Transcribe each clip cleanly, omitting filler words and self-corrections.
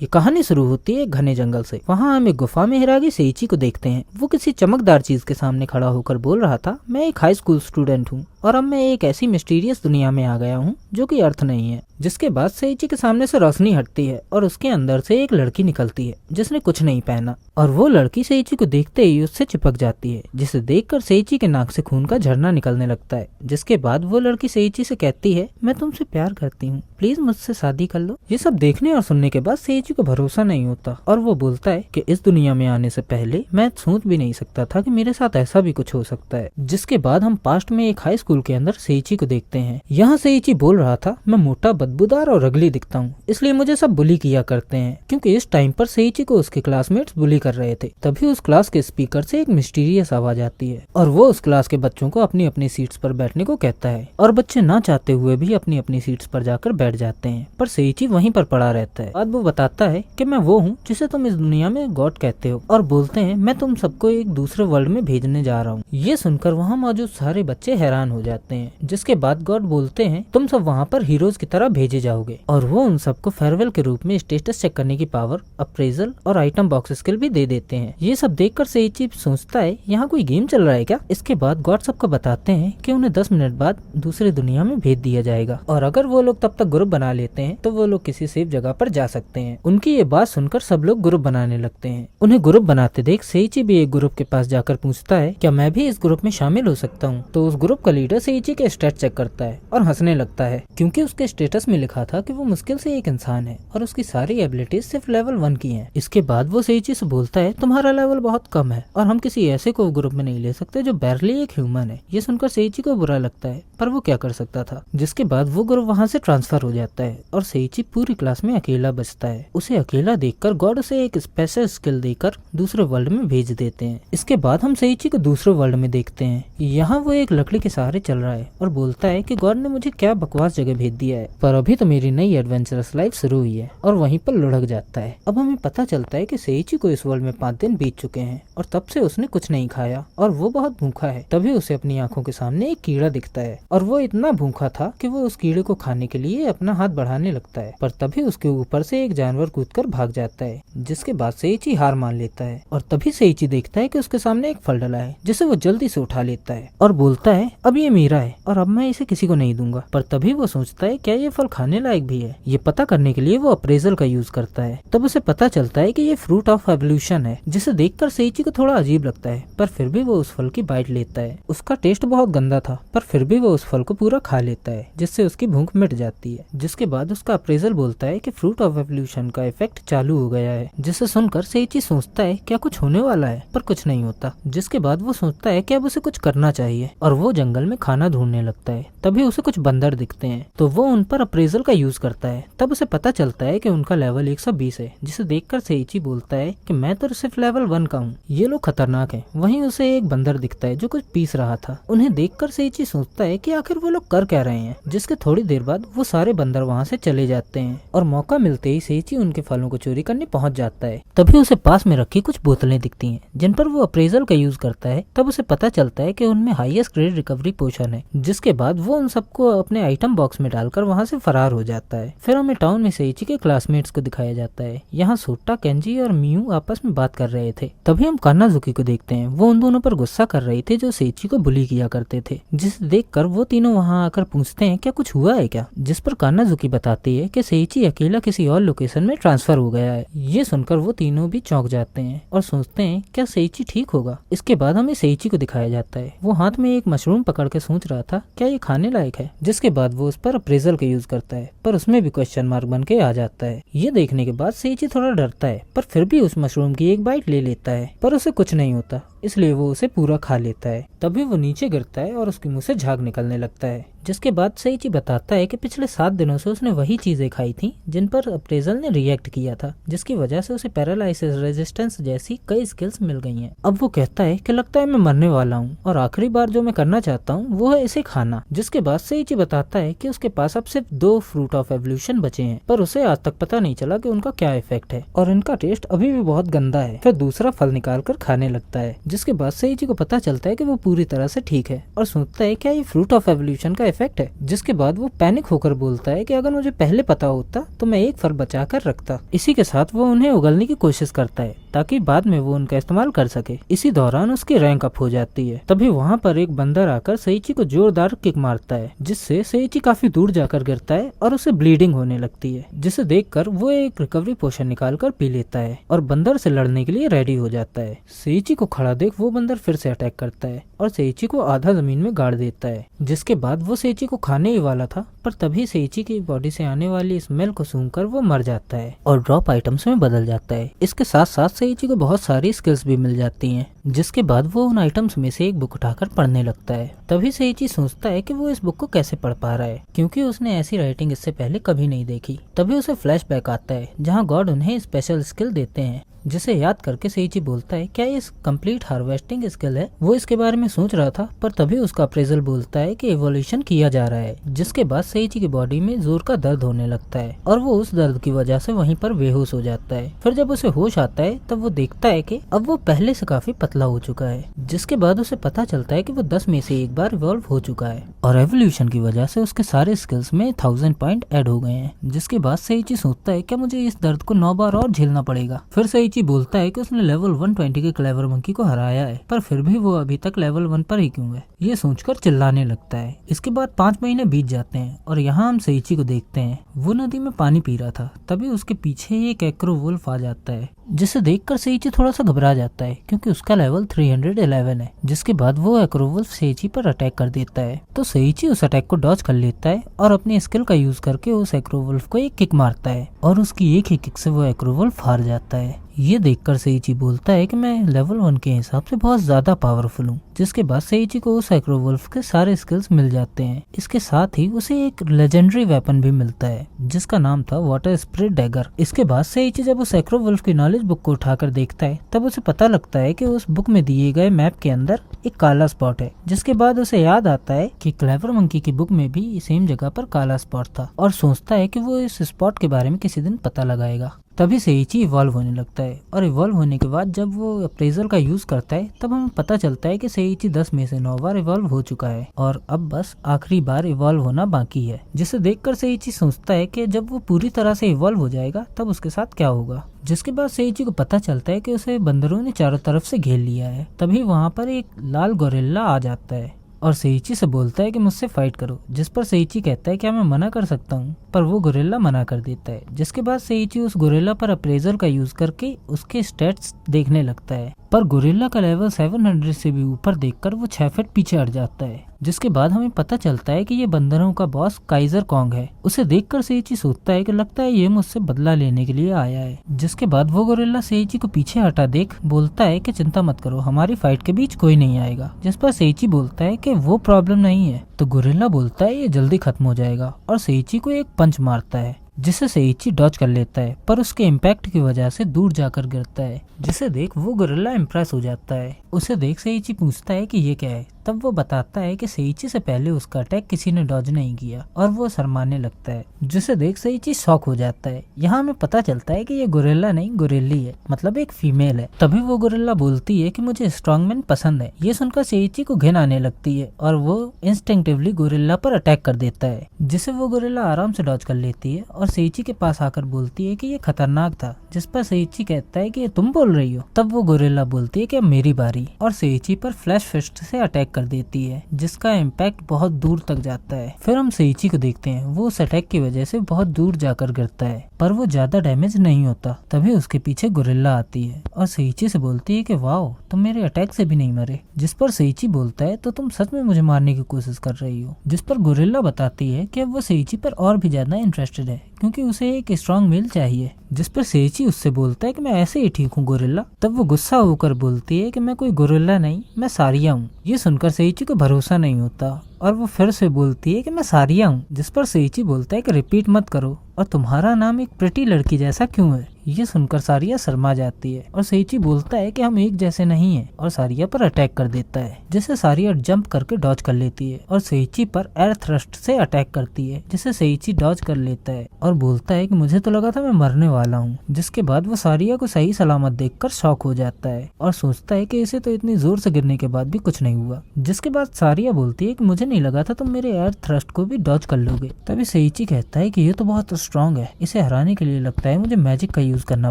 ये कहानी शुरू होती है एक घने जंगल से। वहाँ हम एक गुफा में हिरागी सेइची को देखते हैं। वो किसी चमकदार चीज के सामने खड़ा होकर बोल रहा था, मैं एक हाई स्कूल स्टूडेंट हूँ और अब मैं एक ऐसी मिस्टीरियस दुनिया में आ गया हूँ जो कि अर्थ नहीं है। जिसके बाद सेइची के सामने से रोशनी हटती है और उसके अंदर से एक लड़की निकलती है जिसने कुछ नहीं पहना, और वो लड़की सेइची को देखते ही उससे चिपक जाती है, जिसे देखकर सेइची के नाक से खून का झरना निकलने लगता है। जिसके बाद वो लड़की सेइची से कहती है, मैं तुमसे प्यार करती हूँ, प्लीज मुझसे शादी कर लो। ये सब देखने और सुनने के बाद सेइची को भरोसा नहीं होता और वो बोलता है कि इस दुनिया में आने से पहले मैं सोच भी नहीं सकता था कि मेरे साथ ऐसा भी कुछ हो सकता है। जिसके बाद हम पास्ट में एक हाई स्कूल के अंदर सेइची को देखते हैं। यहाँ सेइची बोल रहा था, मैं मोटा, बदबूदार और अगली दिखता हूँ, इसलिए मुझे सब बुली किया करते हैं। क्योंकि इस टाइम पर सेइची को उसके क्लासमेट्स बुली कर रहे थे। तभी उस क्लास के स्पीकर से एक मिस्टीरियस आवाज आती है और वो उस क्लास के बच्चों को अपनी अपनी सीट्स पर बैठने को कहता है, और बच्चे ना चाहते हुए भी अपनी अपनी सीट्स पर जाकर बैठ जाते हैं, पर सेइची वहीं पर पड़ा रहता है। बाद वो बताता है कि मैं वो हूँ जिसे तुम इस दुनिया में गॉड कहते हो, और बोलते हैं मैं तुम सबको एक दूसरे वर्ल्ड में भेजने जा रहा हूँ। ये सुनकर वहाँ मौजूद सारे बच्चे हैरान हो जाते हैं। जिसके बाद गॉड बोलते हैं तुम सब वहाँ पर हीरोज की तरह भेजे जाओगे, और वो उन सबको फेयरवेल के रूप में स्टेटस चेक करने की पावर, अप्रेजल और आइटम बॉक्स स्किल भी दे देते हैं। ये सब देखकर सेइची सोचता है यहाँ कोई गेम चल रहा है क्या। इसके बाद गॉड सबको बताते हैं कि उन्हें 10 मिनट बाद दूसरी दुनिया में भेज दिया जाएगा, और अगर वो लोग तब तक ग्रुप बना लेते हैं तो वो लोग किसी सेफ जगह पर जा सकते हैं। उनकी ये बात सुनकर सब लोग ग्रुप बनाने लगते हैं। उन्हें ग्रुप बनाते देख सेइची भी एक ग्रुप के पास जाकर पूछता है, क्या मैं भी इस ग्रुप में शामिल हो सकता हूँ। तो उस ग्रुप का लीडर सेइची के स्टेट चेक करता है और हंसने लगता है, क्योंकि उसके स्टेटस में लिखा था कि वो मुश्किल से एक इंसान है और उसकी सारी एबिलिटीज सिर्फ लेवल 1 की हैं। इसके बाद वो सेइची से बोलता है, तुम्हारा लेवल बहुत कम है और हम किसी ऐसे को ग्रुप में नहीं ले सकते जो बैरली एक ह्यूमन है। ये सुनकर सेइची को बुरा लगता है, पर वो क्या कर सकता था। जिसके बाद वो ग्रुप वहाँ से ट्रांसफर हो जाता है और सेइची पूरी क्लास में अकेला बचता है। उसे अकेला देखकर गॉड उसे एक स्पेशल स्किल देकर दूसरे वर्ल्ड में भेज देते हैं। इसके बाद हम सेइची को दूसरे वर्ल्ड में देखते हैं। यहाँ वो एक लकड़ी के सहारे चल रहा है और बोलता है कि गॉड ने मुझे क्या बकवास जगह भेज दिया है, पर अभी तो मेरी नई एडवेंचरस लाइफ शुरू हुई है, और वहीं पर लुढ़क जाता है। अब हमें पता चलता है कि सेइची को इस वर्ल्ड में 5 दिन बीत चुके हैं और तब से उसने कुछ नहीं खाया और वो बहुत भूखा है। तभी उसे अपनी आंखों के सामने एक कीड़ा दिखता है और वो इतना भूखा था कि वो उस कीड़े को खाने के लिए अपना हाथ बढ़ाने लगता है, पर तभी उसके ऊपर से एक जानवर कूदकर भाग जाता है। जिसके बाद सेइची हार मान लेता है, और तभी सेइची देखता है कि उसके सामने एक फल डला है जिसे वो जल्दी से उठा लेता है और बोलता है, अब ये मेरा है और अब मैं इसे किसी को नहीं दूंगा। पर तभी वो सोचता है, क्या ये फल खाने लायक भी है। ये पता करने के लिए वो अप्रेजल का यूज करता है। तब उसे पता चलता है कि ये फ्रूट ऑफ एवोल्यूशन है, जिसे देखकर सेइची को थोड़ा अजीब लगता है, पर फिर भी वो उस फल की बाइट लेता है। उसका टेस्ट बहुत गंदा था, पर फिर भी वो उस फल को पूरा खा लेता है, जिससे उसकी भूख मिट जाती है। जिसके बाद उसका अप्रेजल बोलता है कि फ्रूट ऑफ एवोल्यूशन का इफेक्ट चालू हो गया है। जिसे सुनकर सेइची सोचता है क्या कुछ होने वाला है, पर कुछ नहीं होता। जिसके बाद वो सोचता है कि अब उसे कुछ करना चाहिए और वो जंगल में खाना ढूंढने लगता है। तभी उसे कुछ बंदर दिखते हैं, तो वो उन पर अप्रेजल का यूज करता है। तब उसे पता चलता है कि उनका लेवल 120 है, जिसे देखकर सेइची बोलता है कि मैं तो सिर्फ लेवल 1 का हूँ, ये लोग खतरनाक हैं। वहीं उसे एक बंदर दिखता है जो कुछ पीस रहा था। उन्हें देखकर सेइची सोचता है कि आखिर वो लोग कर क्या रहे हैं। जिसके थोड़ी देर बाद वो सारे बंदर वहाँ से चले जाते हैं और मौका मिलते ही सेइची उनके फलों को चोरी करने पहुँच जाता है। तभी उसे पास में रखी कुछ बोतलें दिखती हैं जिन पर वो अप्रेजल का यूज करता है। तब उसे पता चलता है कि उनमें हाईएस्ट ग्रेड रिकवरी पोशन है। जिसके बाद वो उन सबको अपने आइटम बॉक्स में डालकर वहाँ से फरार हो जाता है। फिर हमें टाउन में सेइची के क्लासमेट्स को दिखाया जाता है। यहाँ सोटा, केंजी और मियू आपस में बात कर रहे थे। तभी हम कानाजुकी को देखते हैं। वो उन दोनों पर गुस्सा कर रही थी जो सेइची को बुली किया करते थे। जिसे देखकर वो तीनों वहाँ आकर पूछते हैं क्या कुछ हुआ है क्या। जिस पर कानाजुकी बताती है कि सेइची अकेला किसी और लोकेशन में ट्रांसफर हो गया है। ये सुनकर वो तीनों भी चौंक जाते हैं और सोचते हैं क्या सेइची ठीक होगा। इसके बाद हमें सेइची को दिखाया जाता है। वो हाथ में एक मशरूम पकड़ के सोच रहा था क्या ये खाने लायक है। जिसके बाद वो उस पर अप्रेजल का यूज करता है, पर उसमें भी क्वेश्चन मार्क बन के आ जाता है। ये देखने के बाद सेइची थोड़ा डरता है, पर फिर भी उस मशरूम की एक बाइट ले लेता है, पर उसे कुछ नहीं होता, इसलिए वो उसे पूरा खा लेता है। तभी वो नीचे गिरता है और उसके मुंह से झाग निकलने लगता है। जिसके बाद सेइची बताता है कि पिछले 7 दिनों से उसने वही चीजें खाई थी जिन पर अप्रेजल ने रिएक्ट किया था, जिसकी वजह से उसे पैरालाइसिस रेजिस्टेंस जैसी कई स्किल्स मिल गई हैं। अब वो कहता है कि लगता है मैं मरने वाला हूँ और आखिरी बार जो मैं करना चाहता हूँ वो है इसे खाना। जिसके बाद सेइची बताता है कि उसके पास अब सिर्फ 2 फ्रूट ऑफ एवोल्यूशन बचे हैं, पर उसे आज तक पता नहीं चला कि उनका क्या इफेक्ट है और इनका टेस्ट अभी भी बहुत गंदा है। फिर दूसरा फल निकाल कर खाने लगता है। जिसके बाद सेइची को पता चलता है कि वो पूरी तरह से ठीक है और सोचता है क्या ये फ्रूट ऑफ एवोल्यूशन का इफेक्ट है। जिसके बाद वो पैनिक होकर बोलता है कि अगर मुझे पहले पता होता तो मैं एक फल बचा कर रखता। इसी के साथ वो उन्हें उगलने की कोशिश करता है ताकि बाद में वो उनका इस्तेमाल कर सके। इसी दौरान उसकी रैंक अप हो जाती है। तभी वहाँ पर एक बंदर आकर सेइची को जोरदार किक मारता है, जिससे सेइची काफी दूर जाकर गिरता है और उसे ब्लीडिंग होने लगती है। जिसे देखकर वो एक रिकवरी पोशन निकालकर पी लेता है और बंदर से लड़ने के लिए रेडी हो जाता है। सेइची को खड़ा देख वो बंदर फिर से अटैक करता है और सेइची को आधा जमीन में गाड़ देता है। जिसके बाद वो सेइची को खाने ही वाला था, पर तभी सेइची की बॉडी से आने वाली स्मेल को सूंघकर वो मर जाता है और ड्रॉप आइटम्स में बदल जाता है। इसके साथ साथ सेइची को बहुत सारी स्किल्स भी मिल जाती हैं। जिसके बाद वो उन आइटम्स में से एक बुक उठाकर पढ़ने लगता है। तभी सेइची सोचता है कि वो इस बुक को कैसे पढ़ पा रहा है, क्योंकि उसने ऐसी राइटिंग इससे पहले कभी नहीं देखी। तभी उसे फ्लैशबैक आता है जहाँ गॉड उन्हें स्पेशल स्किल देते हैं, जिसे याद करके सेइची बोलता है क्या ये कंप्लीट हार्वेस्टिंग स्किल है। वो इसके बारे में सोच रहा था, पर तभी उसका अप्रेजल बोलता है कि इवोल्यूशन किया जा रहा है। जिसके बाद सेइची की बॉडी में जोर का दर्द होने लगता है और वो उस दर्द की वजह से वहीं पर बेहोश हो जाता है। फिर जब उसे होश आता है तब वो देखता है कि अब वो पहले से काफी पतला हो चुका है। जिसके बाद उसे पता चलता है कि वो 10 में से एक बार इवॉल्व हो चुका है और एवोल्यूशन की वजह से उसके सारे स्किल्स में 1000 पॉइंट ऐड हो गए हैं। जिसके बाद सेइची सोचता है क्या मुझे इस दर्द को 9 बार और झेलना पड़ेगा। फिर सेइची बोलता है कि उसने लेवल 120 के क्लेवर मंकी को हराया है, पर फिर भी वो अभी तक लेवल 1 पर ही क्यों है, ये सोचकर चिल्लाने लगता है। इसके बाद 5 महीने बीत जाते हैं और यहाँ हम सेइची को देखते हैं। वो नदी में पानी पी रहा था, तभी उसके पीछे एक एक्रो वुल्फ आ जाता है, जिसे देखकर सेइची थोड़ा सा घबरा जाता है क्योंकि उसका लेवल 311 है। जिसके बाद वो एक्रो वुल्फ सेइची पर अटैक कर देता है, तो सेइची उस अटैक को डॉज कर लेता है और अपनी स्किल का यूज करके उस एक्रो वुल्फ को एक किक मारता है और उसकी एक ही किक से वो एक्रो वुल्फ हार जाता है। ये देखकर सेइची बोलता है कि मैं लेवल 1 के हिसाब से बहुत ज्यादा पावरफुल हूँ। जिसके बाद सेइची को उस एक्रो वुल्फ के सारे स्किल्स मिल जाते हैं। इसके साथ ही उसे एक लेजेंडरी वेपन भी मिलता है जिसका नाम था वाटर स्प्रिट डैगर। इसके बाद सेइची जब उस एक्रो वुल्फ की नॉलेज बुक को उठाकर देखता है तब उसे पता लगता है कि उस बुक में दिए गए मैप के अंदर एक काला स्पॉट है। जिसके बाद उसे याद आता है कि क्लेवर मंकी की बुक में भी सेम जगह पर काला स्पॉट था और सोचता है कि वो इस स्पॉट के बारे में किसी दिन पता लगाएगा। तभी सेइची इवॉल्व होने लगता है और इवॉल्व होने के बाद जब वो अप्रेजल का यूज करता है तब हमें पता चलता है कि सेइची 10 में से 9 बार इवॉल्व हो चुका है और अब बस आखिरी बार इवॉल्व होना बाकी है। जिसे देखकर सेइची सोचता है कि जब वो पूरी तरह से इवॉल्व हो जाएगा तब उसके साथ क्या होगा। जिसके बाद सेइची को पता चलता है कि उसे बंदरों ने चारों तरफ से घेर लिया है। तभी वहाँ पर एक लाल गोरिल्ला आ जाता है और सेइची से बोलता है कि मुझसे फाइट करो। जिस पर सेइची कहता है क्या मैं मना कर सकता हूँ, पर वो गोरिल्ला मना कर देता है। जिसके बाद सेइची उस गोरिल्ला पर अप्रेजल का यूज करके उसके स्टेट्स देखने लगता है, पर गोरिल्ला का लेवल 700 से भी ऊपर देखकर वो 6 फीट पीछे हट जाता है। जिसके बाद हमें पता चलता है कि ये बंदरों का बॉस काइजर कॉन्ग है। उसे देखकर सेइची सोचता है कि लगता है ये मुझसे बदला लेने के लिए आया है। जिसके बाद वो गोरिल्ला सेइची को पीछे हटा देख बोलता है कि चिंता मत करो, हमारी फाइट के बीच कोई नहीं आएगा। जिस पर सेइची बोलता है कि वो प्रॉब्लम नहीं है, तो गोरिल्ला बोलता है ये जल्दी खत्म हो जाएगा और सेइची को एक पंच मारता है जिसे सेइची डॉज कर लेता है, पर उसके इम्पैक्ट की वजह से दूर जाकर गिरता है। जिसे देख वो गोरिल्ला इम्प्रेस हो जाता है। उसे देख सेइची पूछता है कि ये क्या है। तब वो बताता है कि सेइची से पहले उसका अटैक किसी ने डॉज नहीं किया और वो शर्माने लगता है। जिसे देख सेइची शॉक हो जाता है। यहाँ हमें पता चलता है कि ये गोरिल्ला नहीं गोरिल्ली है, मतलब एक फीमेल है। तभी वो गोरिल्ला बोलती है कि मुझे स्ट्रॉन्गमैन पसंद है। ये सुनकर सेइची को घिन आने लगती है और वो इंस्टिंक्टिवली गोरिल्ला पर अटैक कर देता है, जिसे वो गोरिल्ला आराम से डॉज कर लेती है और सेइची के पास आकर बोलती है कि ये खतरनाक था। जिस पर सेइची कहता है कि ये तुम बोल रही हो। तब वो गोरिल्ला बोलती है कि अब मेरी बारी और सेइची पर फ्लैश फिस्ट से अटैक कर देती है, जिसका इम्पैक्ट बहुत दूर तक जाता है। फिर हम सेइची को देखते हैं, वो उस अटैक की वजह से बहुत दूर जाकर गिरता है, पर वो ज्यादा डैमेज नहीं होता। तभी उसके पीछे गोरिल्ला आती है और सेइची से बोलती है कि वाओ तुम मेरे अटैक से भी नहीं मरे। जिस पर सेइची बोलता है तो तुम सच में मुझे मारने की कोशिश कर रही हो। जिस पर गोरिल्ला बताती है कि अब वो सेइची पर और भी ज्यादा इंटरेस्टेड है क्योंकि उसे एक स्ट्रॉन्ग मेल चाहिए। जिस पर सेइची उससे बोलता है कि मैं ऐसे ही ठीक हूँ गोरिल्ला। तब वो गुस्सा होकर बोलती है कि मैं कोई गोरिल्ला नहीं, मैं सारिया हूँ। ये सुनकर सेइची को भरोसा नहीं होता और वो फिर से बोलती है कि मैं सारिया हूँ, जिस पर सेइची बोलता है कि रिपीट मत करो और तुम्हारा नाम एक प्रिटी लड़की जैसा क्यों है। ये सुनकर सारिया शर्मा जाती है और सेइची बोलता है कि हम एक जैसे नहीं हैं और सारिया पर अटैक कर देता है, जिसे सारिया जंप करके डॉज कर लेती है और सेइची पर एयर थ्रस्ट से अटैक करती है, जिसे सेइची डॉज कर लेता है और बोलता है कि मुझे तो लगा था मैं मरने वाला हूँ। जिसके बाद वो सारिया को सही सलामत देखकर शॉक हो जाता है और सोचता है कि इसे तो इतनी जोर से गिरने के बाद भी कुछ नहीं हुआ। जिसके बाद सारिया बोलती है कि मुझे नहीं लगा था तुम मेरे एयर थ्रस्ट को भी डॉज कर लोगे। तभी सेइची कहता है कि ये तो बहुत स्ट्रॉन्ग है, इसे हराने के लिए लगता है मुझे मैजिक का यूज करना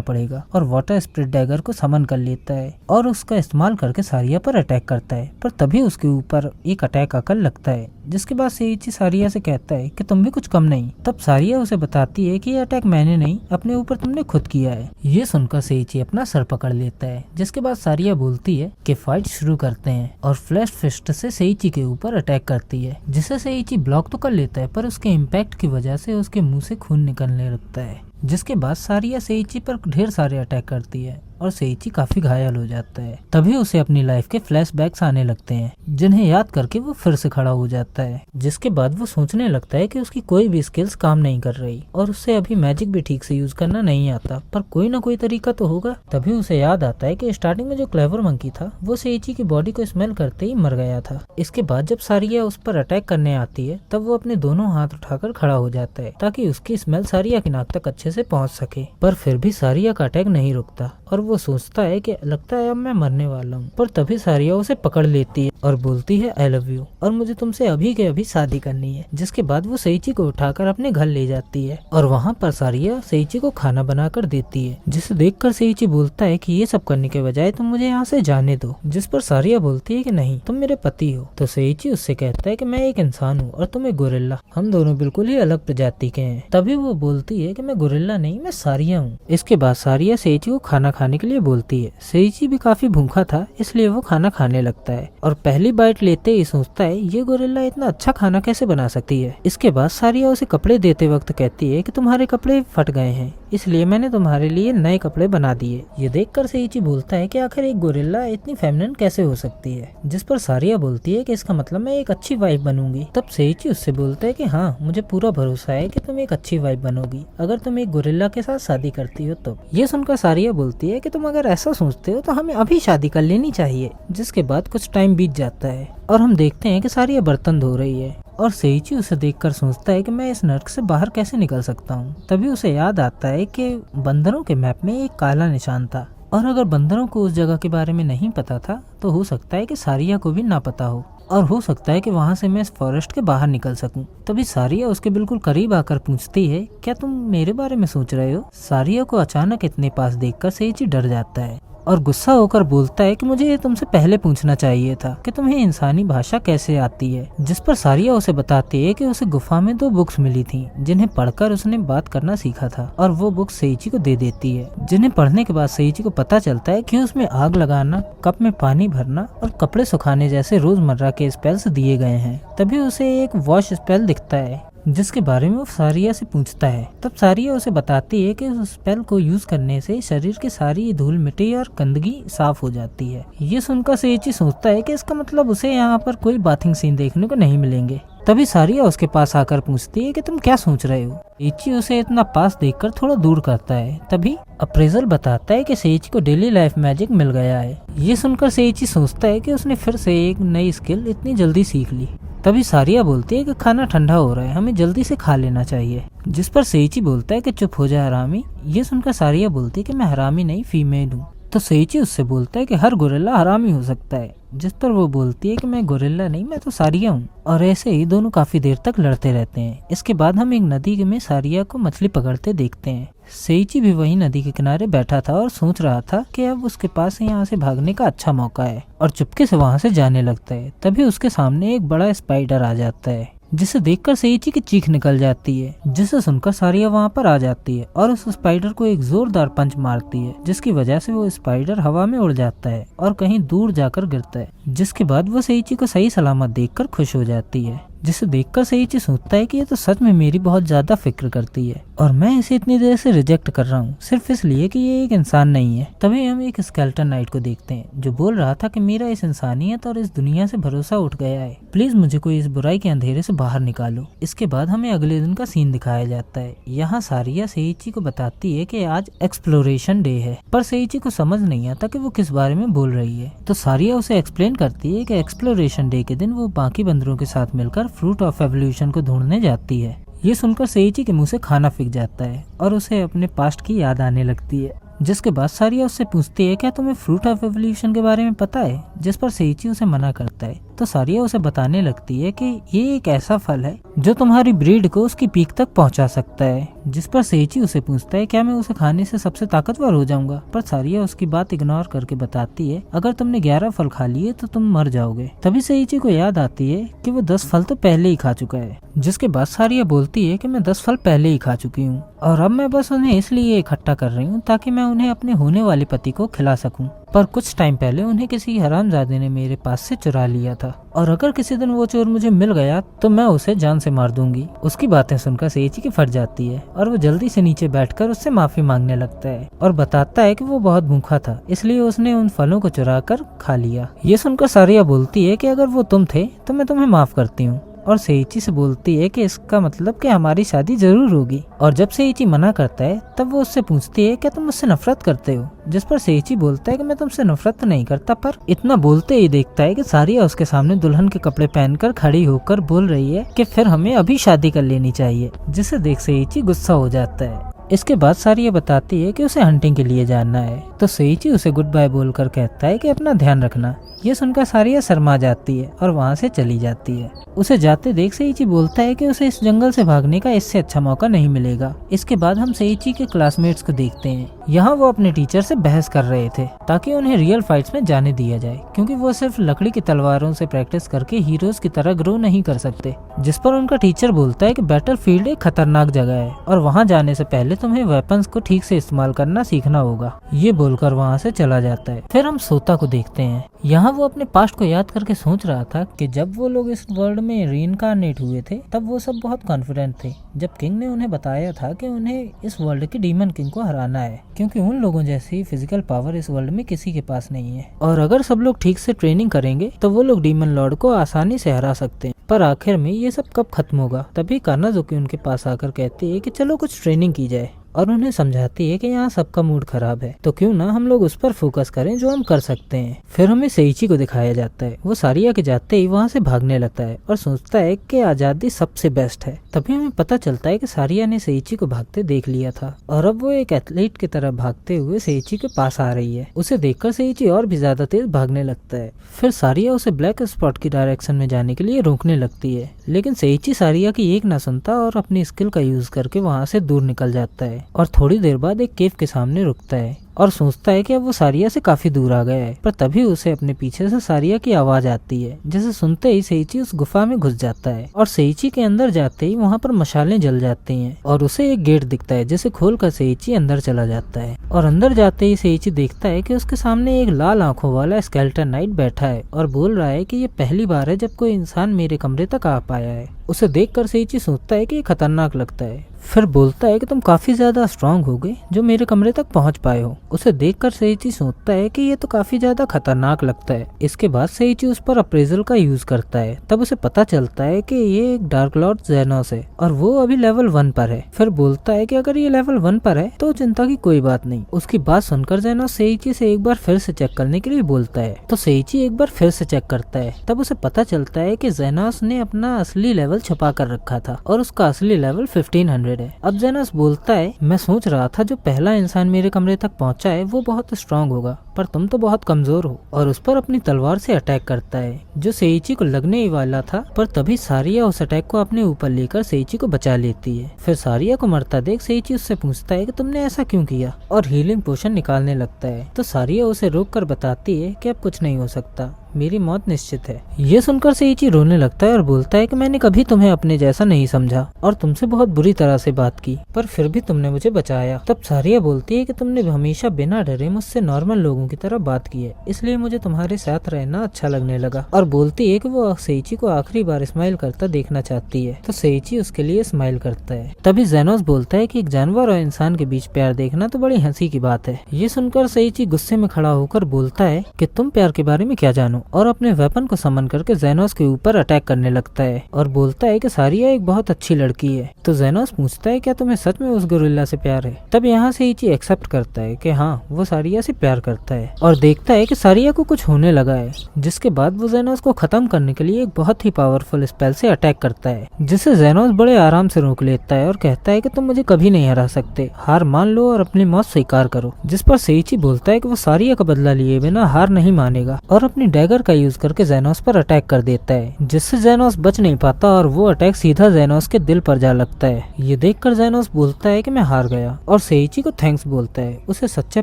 पड़ेगा और वाटर स्प्रिट डैगर को समन कर लेता है और उसका इस्तेमाल करके सारिया पर अटैक करता है। पर तभी उसके ऊपर एक अटैक आकर लगता है, जिसके बाद सेइची सारिया से कहता है कि तुम भी कुछ कम नहीं। तब सारिया उसे बताती है कि ये अटैक मैंने नहीं, अपने ऊपर तुमने खुद किया है। ये सुनकर सेइची अपना सर पकड़ लेता है। जिसके बाद सारिया बोलती है कि फाइट शुरू करते हैं और फ्लैश फिस्ट से सेइची के ऊपर अटैक करती है, जिसे सेइची ब्लॉक तो कर लेता है पर उसके इम्पैक्ट की वजह से उसके मुंह से खून निकलने लगता है। जिसके बाद सारिया सेइची पर ढेर सारे अटैक करती है और सेइची काफी घायल हो जाता है। तभी उसे अपनी लाइफ के फ्लैशबैक्स आने लगते हैं, जिन्हें याद करके वो फिर से खड़ा हो जाता है। जिसके बाद वो सोचने लगता है कि उसकी कोई भी स्किल्स काम नहीं कर रही और उससे अभी मैजिक भी ठीक से यूज करना नहीं आता, पर कोई ना कोई तरीका तो होगा। तभी उसे याद आता है कि स्टार्टिंग में जो क्लेवर मंकी था वो सेइची की बॉडी को स्मेल करते ही मर गया था। इसके बाद जब सारिया उस पर अटैक करने आती है तब वो अपने दोनों हाथ उठाकर खड़ा हो जाता है ताकि उसकी स्मेल सारिया की नाक तक अच्छे से पहुंच सके। पर फिर भी सारिया का अटैक नहीं रुकता और वो सोचता है कि लगता है अब मैं मरने वाला हूँ। पर तभी सारिया उसे पकड़ लेती है और बोलती है आई लव यू और मुझे तुमसे अभी के अभी शादी करनी है। जिसके बाद वो सेइची को उठाकर अपने घर ले जाती है और वहाँ पर सारिया सेइची को खाना बनाकर देती है, जिसे देखकर सेइची बोलता है कि ये सब करने के बजाय तुम मुझे यहाँ से जाने दो। जिस पर सारिया बोलती है कि नहीं, तुम मेरे पति हो। तो सेइची उससे कहता है कि मैं एक इंसान हूँ और तुम एक गोरिल्ला, हम दोनों बिल्कुल ही अलग प्रजाति के हैं। तभी वो बोलती है कि मैं गोरिल्ला नहीं, मैं सारिया हूँ। इसके बाद सारिया सेइची को खाना खाने के लिए बोलती है। सेइची भी काफी भूखा था, इसलिए वो खाना खाने लगता है और पहली बाइट लेते ही सोचता है ये गोरिल्ला इतना अच्छा खाना कैसे बना सकती है। इसके बाद सारिया उसे कपड़े देते वक्त कहती है कि तुम्हारे कपड़े फट गए हैं, इसलिए मैंने तुम्हारे लिए नए कपड़े बना दिए। ये देखकर सेइची बोलता है कि आखिर एक गोरिल्ला इतनी फेमिनिन कैसे हो सकती है। जिस पर सारिया बोलती है कि इसका मतलब मैं एक अच्छी वाइफ बनूंगी। तब सेइची उससे बोलता है कि हाँ, मुझे पूरा भरोसा है कि तुम एक अच्छी वाइफ बनोगी अगर तुम एक गोरिल्ला के साथ शादी करती हो तो। ये सुनकर सारिया बोलती है कि तुम अगर ऐसा सोचते हो तो हमें अभी शादी कर लेनी चाहिए। जिसके बाद कुछ टाइम बीत जाता है और हम देखते हैं कि सारिया बर्तन धो रही है और सेइची उसे देखकर सोचता है कि मैं इस नर्क से बाहर कैसे निकल सकता हूँ। तभी उसे याद आता है कि बंदरों के मैप में एक काला निशान था और अगर बंदरों को उस जगह के बारे में नहीं पता था तो हो सकता है कि सारिया को भी ना पता हो और हो सकता है कि वहाँ से मैं इस फॉरेस्ट के बाहर निकल सकूं। तभी सारिया उसके बिल्कुल करीब आकर पूछती है क्या तुम मेरे बारे में सोच रहे हो। सारिया को अचानक इतने पास देखकर सेइची डर जाता है और गुस्सा होकर बोलता है कि मुझे ये तुमसे पहले पूछना चाहिए था कि तुम्हें इंसानी भाषा कैसे आती है। जिस पर सारिया उसे बताती है कि उसे गुफा में 2 बुक्स मिली थी जिन्हें पढ़कर उसने बात करना सीखा था और वो बुक सेइची को दे देती है, जिन्हें पढ़ने के बाद सेइची को पता चलता है कि उसमें आग लगाना, कप में पानी भरना और कपड़े सुखाने जैसे रोजमर्रा के स्पेल्स दिए गए हैं। तभी उसे एक वॉश स्पेल दिखता है जिसके बारे में वो सारिया से पूछता है। तब सारिया उसे बताती है कि उस स्पेल को यूज करने से शरीर की सारी धूल मिट्टी और गंदगी साफ हो जाती है। ये सुनकर सेइची सोचता है कि इसका मतलब उसे यहाँ पर कोई बाथिंग सीन देखने को नहीं मिलेंगे। तभी सारिया उसके पास आकर पूछती है कि तुम क्या सोच रहे हो। सेइची उसे इतना पास देखकर थोड़ा दूर करता है। तभी अप्रेजल बताता है कि सेइची को डेली लाइफ मैजिक मिल गया है। ये सुनकर सेइची सोचता है कि उसने फिर से एक नई स्किल इतनी जल्दी सीख ली। तभी सारिया बोलती है कि खाना ठंडा हो रहा है, हमें जल्दी से खा लेना चाहिए। जिस पर सेइची बोलता है कि चुप हो जा हरामी। ये सुनकर सारिया बोलती है कि मैं हरामी नहीं, फीमेल हूँ। तो सेइची उससे बोलता है कि हर गोरिल्ला हरामी हो सकता है। जिस पर वो बोलती है कि मैं गोरिल्ला नहीं, मैं तो सारिया हूँ। और ऐसे ही दोनों काफी देर तक लड़ते रहते हैं। इसके बाद हम एक नदी में सारिया को मछली पकड़ते देखते हैं। सेइची भी वही नदी के किनारे बैठा था और सोच रहा था कि अब उसके पास यहाँ से भागने का अच्छा मौका है और चुपके से वहाँ से जाने लगता है। तभी उसके सामने एक बड़ा स्पाइडर आ जाता है, जिसे देखकर सेइची की चीख निकल जाती है। जिसे सुनकर सारिया वहाँ पर आ जाती है और उस स्पाइडर को एक जोरदार पंच मारती है, जिसकी वजह से वो स्पाइडर हवा में उड़ जाता है और कहीं दूर जाकर गिरता है। जिसके बाद वो सेइची को सही सलामत देखकर खुश हो जाती है। जिसे देखकर सेइची सोचता है कि ये तो सच में मेरी बहुत ज्यादा फिक्र करती है और मैं इसे इतनी देर से रिजेक्ट कर रहा हूँ सिर्फ इसलिए कि ये एक इंसान नहीं है। तभी हम एक स्केलेटन नाइट को देखते हैं जो बोल रहा था कि मेरा इस इंसानियत और इस दुनिया से भरोसा उठ गया है, प्लीज मुझे कोई इस बुराई के अंधेरे से बाहर निकालो। इसके बाद हमें अगले दिन का सीन दिखाया जाता है। यहाँ सारिया सेइची को बताती है कि आज एक्सप्लोरेशन डे है, पर सेइची को समझ नहीं आता कि वो किस बारे में बोल रही है। तो सारिया उसे एक्सप्लेन करती है कि एक्सप्लोरेशन डे के दिन वो बाकी बंदरों के साथ मिलकर फ्रूट ऑफ एवोल्यूशन को ढूंढने जाती है। ये सुनकर सेइची के मुंह से खाना फेंक जाता है और उसे अपने पास्ट की याद आने लगती है। जिसके बाद सारिया उससे पूछती है क्या तुम्हें फ्रूट ऑफ एवोल्यूशन के बारे में पता है, जिस पर सेइची उसे मना करता है। तो सारिया उसे बताने लगती है कि ये एक ऐसा फल है जो तुम्हारी ब्रीड को उसकी पीक तक पहुंचा सकता है। जिस पर सेइची उसे पूछता है क्या मैं उसे खाने से सबसे ताकतवर हो जाऊंगा, पर सारिया उसकी बात इग्नोर करके बताती है अगर तुमने 11 फल खा लिए तो तुम मर जाओगे। तभी सेइची को याद आती है कि वो 10 फल तो पहले ही खा चुका है। जिसके बाद सारिया बोलती है कि मैं 10 फल पहले ही खा चुकी हूँ और अब मैं बस उन्हें इसलिए इकट्ठा कर रही हूँ ताकि मैं उन्हें अपने होने वाले पति को खिला सकूं। पर कुछ टाइम पहले उन्हें किसी हरामजादे ने मेरे पास से चुरा लिया था और अगर किसी दिन वो चोर मुझे मिल गया तो मैं उसे जान से मार दूंगी। उसकी बातें सुनकर सेइची की फट जाती है और वो जल्दी से नीचे बैठकर उससे माफी मांगने लगता है और बताता है कि वो बहुत भूखा था इसलिए उसने उन फलों को चुरा कर खा लिया। ये सुनकर सारिया बोलती है कि अगर वो तुम थे तो मैं तुम्हें माफ करती हूँ और सेइची से बोलती है कि इसका मतलब कि हमारी शादी जरूर होगी। और जब सेइची मना करता है तब वो उससे पूछती है क्या तुम मुझसे नफरत करते हो, जिस पर सेइची बोलता है कि मैं तुमसे नफरत नहीं करता। पर इतना बोलते ही देखता है कि सारिया उसके सामने दुल्हन के कपड़े पहनकर खड़ी होकर बोल रही है कि फिर हमें अभी शादी कर लेनी चाहिए, जिसे देख सेइची गुस्सा हो जाता है। इसके बाद सारिया बताती है कि उसे हंटिंग के लिए जाना है, तो सेइची उसे गुड बाय बोलकर कहता है कि अपना ध्यान रखना। ये सुनकर सारिया शर्मा जाती है और वहाँ से चली जाती है। उसे जाते देख सेइची बोलता है कि उसे इस जंगल से भागने का इससे अच्छा मौका नहीं मिलेगा। इसके बाद हम सेइची के क्लासमेट्स को देखते हैं। यहाँ वो अपने टीचर से बहस कर रहे थे ताकि उन्हें रियल फाइट्स में जाने दिया जाए, क्योंकि वो सिर्फ लकड़ी की तलवारों से प्रैक्टिस करके हीरोज की तरह ग्रो नहीं कर सकते। जिस पर उनका टीचर बोलता है कि बैटल फील्ड एक खतरनाक जगह है और वहाँ जाने से पहले तुम्हें वेपन्स को ठीक से इस्तेमाल करना सीखना होगा। ये बोलकर वहाँ से चला जाता है। फिर हम सोता को देखते हैं। यहाँ वो अपने पास्ट को याद करके सोच रहा था कि जब वो लोग इस वर्ल्ड में रीइंकार्नेट हुए थे तब वो सब बहुत कॉन्फिडेंट थे जब किंग ने उन्हें बताया था कि उन्हें इस वर्ल्ड के डीमन किंग को हराना है, क्योंकि उन लोगों जैसी फिजिकल पावर इस वर्ल्ड में किसी के पास नहीं है और अगर सब लोग ठीक से ट्रेनिंग करेंगे तो वो लोग डीमन लॉर्ड को आसानी से हरा सकते हैं। पर आखिर में ये सब कब खत्म होगा? तभी कानाजुकी उनके पास आकर कहती है कि चलो कुछ ट्रेनिंग की जाए और उन्हें समझाती है कि यहाँ सबका मूड खराब है तो क्यों ना हम लोग उस पर फोकस करें जो हम कर सकते हैं। फिर हमें सेइची को दिखाया जाता है। वो सारिया के जाते ही वहाँ से भागने लगता है और सोचता है कि आजादी सबसे बेस्ट है। तभी हमें पता चलता है कि सारिया ने सेइची को भागते देख लिया था और अब वो एक एथलीट की तरह भागते हुए सेइची के पास आ रही है। उसे देखकर सेइची और भी ज्यादा तेज भागने लगता है। फिर सारिया उसे ब्लैक स्पॉट की डायरेक्शन में जाने के लिए रोकने लगती है, लेकिन सेइची सारिया की एक ना सुनता और अपनी स्किल का यूज करके वहाँ से दूर निकल जाता है और थोड़ी देर बाद एक केव के सामने रुकता है और सोचता है कि अब वो सारिया से काफी दूर आ गया है। पर तभी उसे अपने पीछे से सारिया की आवाज आती है, जिसे सुनते ही सेइची उस गुफा में घुस जाता है और सेइची के अंदर जाते ही वहाँ पर मशालें जल जाती हैं और उसे एक गेट दिखता है जिसे खोलकर सेइची अंदर चला जाता है। और अंदर जाते ही सेइची देखता है कि उसके सामने एक लाल आंखों वाला स्केलेटन नाइट बैठा है और बोल रहा है कि ये पहली बार है जब कोई इंसान मेरे कमरे तक आ पाया है। उसे देखकर सेइची सोचता है कि ये खतरनाक लगता है। फिर बोलता है कि तुम काफी ज्यादा स्ट्रांग हो गए जो मेरे कमरे तक पहुंच पाए हो। उसे देखकर सेइची सोचता है कि ये तो काफी ज्यादा खतरनाक लगता है। इसके बाद सेइची उस पर अप्रेजल का यूज करता है। तब उसे पता चलता है कि ये एक डार्क लॉर्ड जेनोस है और वो अभी लेवल 1 पर है। फिर बोलता है कि अगर ये लेवल 1 पर है तो चिंता की कोई बात नहीं। उसकी बात सुनकर जेनोस सेइची से एक बार फिर से चेक करने के लिए बोलता है, तो सेइची एक बार फिर से चेक करता है। तब उसे पता चलता है कि जेनोस ने अपना असली लेवल छुपा कर रखा था और उसका असली लेवल 1500 है। अब जेनोस बोलता है, मैं सोच रहा था जो पहला इंसान मेरे कमरे तक पहुंचा है वो बहुत स्ट्रांग होगा, पर तुम तो बहुत कमजोर हो। और उस पर अपनी तलवार से अटैक करता है जो सेइची को लगने ही वाला था, पर तभी सारिया उस अटैक को अपने ऊपर लेकर सेइची को बचा लेती है। फिर सारिया को मरता देख सेइची उससे पूछता है कि तुमने ऐसा क्यों किया और हीलिंग पोशन निकालने लगता है। तो सारिया उसे रोक कर बताती है कि अब कुछ नहीं हो सकता, मेरी मौत निश्चित है। ये सुनकर सेइची रोने लगता है और बोलता है कि मैंने कभी तुम्हें अपने जैसा नहीं समझा और तुमसे बहुत बुरी तरह से बात की, पर फिर भी तुमने मुझे बचाया। तब सारिया बोलती है कि तुमने हमेशा बिना डरे मुझसे नॉर्मल लोगों की तरह बात की है, इसलिए मुझे तुम्हारे साथ रहना अच्छा लगने लगा। और बोलती है कि वो सेइची को आखिरी बार स्माइल करता देखना चाहती है, तो सेइची उसके लिए स्माइल करता है। तभी जेनोस बोलता है कि एक जानवर और इंसान के बीच प्यार देखना तो बड़ी हंसी की बात है। ये सुनकर सेइची गुस्से में खड़ा होकर बोलता है कि तुम प्यार के बारे में क्या जानो, और अपने वेपन को समन करके जेनोस के ऊपर अटैक करने लगता है और बोलता है कि सारिया एक बहुत अच्छी लड़की है। तो जेनोस पूछता है क्या तुम्हें सच में उस गोरिल्ला से प्यार है। तब यहाँ सेइची एक्सेप्ट करता है कि हाँ, वो सारिया से प्यार करता है और देखता है कि सारिया को कुछ होने लगा है, जिसके बाद वो जेनोस को खत्म करने के लिए एक बहुत ही पावरफुल स्पेल से अटैक करता है, जिसे जेनोस बड़े आराम से रोक लेता है और कहता है कि तुम मुझे कभी नहीं हरा सकते, हार मान लो और अपनी मौत स्वीकार करो। जिस पर सेइची बोलता है कि वो सारिया का बदला लिए बिना हार नहीं मानेगा और अपनी डैगर का यूज करके जेनोस पर अटैक कर देता है, जिससे जेनोस बच नहीं पाता और वो अटैक सीधा जेनोस के दिल पर जा लगता है। ये देखकर जेनोस बोलता है कि मैं हार गया और सेइची को थैंक्स बोलता है, उसे सच्चा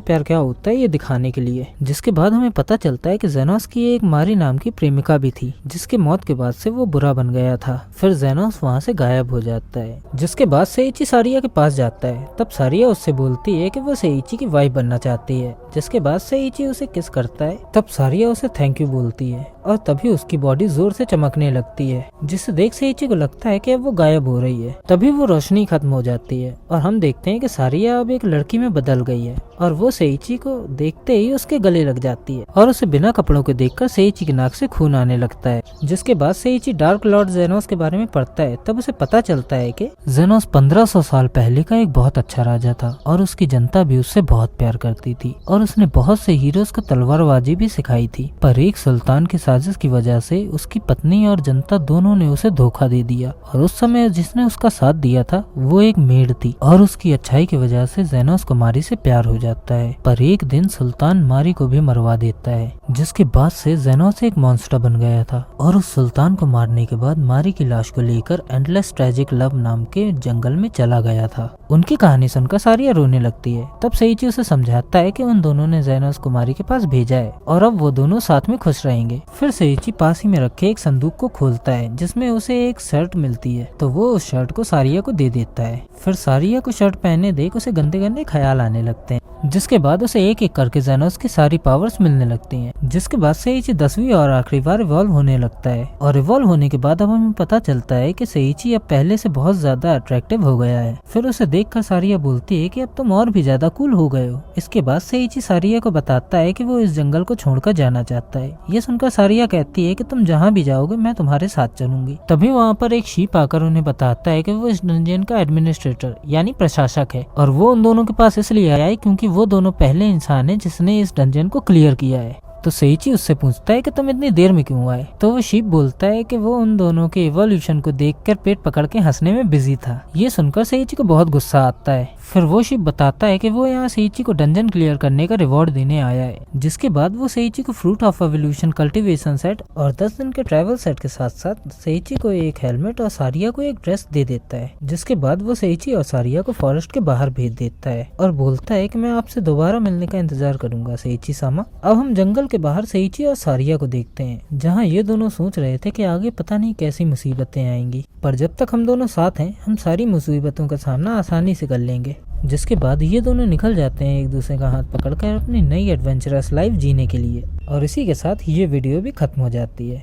प्यार क्या होता है ये दिखाने के लिए। जिसके बाद हमें पता चलता है कि जेनोस की एक मारी नाम की प्रेमिका भी थी, जिसके मौत के बाद से वो बुरा बन गया था। फिर जेनोस वहाँ से गायब हो जाता है। जिसके बाद सेइची सारिया के पास जाता है। तब सारिया उससे बोलती है कि वो सेइची की वाइफ बनना चाहती है। जिसके बाद सेइची उसे किस करता है। तब सारिया उसे थैंक यू बोलती है और तभी उसकी बॉडी जोर से चमकने लगती है, जिसे देख सेइची को लगता है कि अब वो गायब हो रही है। तभी वो रोशनी खत्म हो जाती है और हम देखते हैं कि सारिया अब एक लड़की में बदल गई है और वो सेइची को देखते ही उसके गले लग जाती है और उसे बिना कपड़ों के देखकर सेइची की नाक से खून आने लगता है। जिसके बाद सेइची डार्क लॉर्ड जेनोस के बारे में पढ़ता है। तब उसे पता चलता है कि जेनोस 1500 साल पहले का एक बहुत अच्छा राजा था और उसकी जनता भी उससे बहुत प्यार करती थी और उसने बहुत से हीरोज को तलवारबाजी भी सिखाई थी। पर एक सुल्तान की साजिश की वजह से उसकी पत्नी और जनता दोनों ने उसे धोखा दे दिया और उस समय जिसने उसका साथ दिया था वो एक मेड थी और उसकी अच्छाई की वजह से जेनोस को मारी से प्यार हो जाता है। पर एक दिन सुल्तान मारी को भी मरवा देता है, जिसके बाद से जेनोस एक मॉन्स्टर बन गया था और उस सुल्तान को मारने के बाद मारी की लाश को लेकर एंडलेस ट्रेजिक लव नाम के जंगल में चला गया था। उनकी कहानी सुनकर सारिया रोने लगती है। तब सेइची उसे समझाता है कि उन दोनों ने जेनोस को मारी के पास भेजा है और अब वो दोनों साथ में खुश रहेंगे। फिर सेइची पास ही में रखे एक संदूक को खोलता है, जिसमें उसे एक शर्ट मिलती है, तो वो उस शर्ट को सारिया को दे देता है। फिर सारिया को शर्ट पहने देख उसे गंदे गंदे ख्याल आने लगते हैं, जिसके बाद उसे एक एक करके जेनोस की सारी पावर्स मिलने लगती हैं। जिसके बाद सेइची 10वीं और आखिरी बार इवॉल्व होने लगता है और इवॉल्व होने के बाद अब हमें पता चलता है कि सेइची अब पहले से बहुत ज्यादा अट्रैक्टिव हो गया है। फिर उसे देखकर सारिया बोलती है कि अब तुम और भी ज्यादा कूल हो गए हो। इसके बाद सेइची सारिया को बताता है कि वो इस जंगल को छोड़कर जाना चाहता है। ये सुनकर सारिया कहती है कि तुम जहाँ भी जाओगे मैं तुम्हारे साथ चलूंगी। तभी वहाँ पर एक शीप आकर उन्हें बताता है कि वो इस डंजन का एडमिनिस्ट्रेटर यानी प्रशासक है और वो उन दोनों के पास इसलिए आया है क्योंकि वो दोनों पहले इंसान है जिसने इस डंजन को क्लियर किया है। तो सेइची उससे पूछता है कि तुम इतनी देर में क्यों आए। तो वो शीप बोलता है कि वो उन दोनों के इवोल्यूशन को देखकर पेट पकड़ के हंसने में बिजी था। ये सुनकर सेइची को बहुत गुस्सा आता है। फिर वो शीप बताता है कि वो यहाँ सेइची को डंजन क्लियर करने का रिवॉर्ड देने आया है। जिसके बाद वो सेइची को fruit of evolution cultivation set और 10 दिन के ट्रैवल सेट के साथ साथ सेइची को एक हेलमेट और सारिया को एक ड्रेस दे देता है। जिसके बाद वो सेइची और सारिया को फॉरेस्ट के बाहर भेज देता है और बोलता है कि मैं आपसे दोबारा मिलने का इंतजार करूंगा सेइची सामा। अब हम जंगल के बाहर सेइची और सारिया को देखते हैं, जहाँ ये दोनों सोच रहे थे कि आगे पता नहीं कैसी मुसीबतें आएंगी, पर जब तक हम दोनों साथ हैं हम सारी मुसीबतों का सामना आसानी से कर लेंगे। जिसके बाद ये दोनों निकल जाते हैं एक दूसरे का हाथ पकड़कर अपनी नई एडवेंचरस लाइफ जीने के लिए। और इसी के साथ ये वीडियो भी खत्म हो जाती है।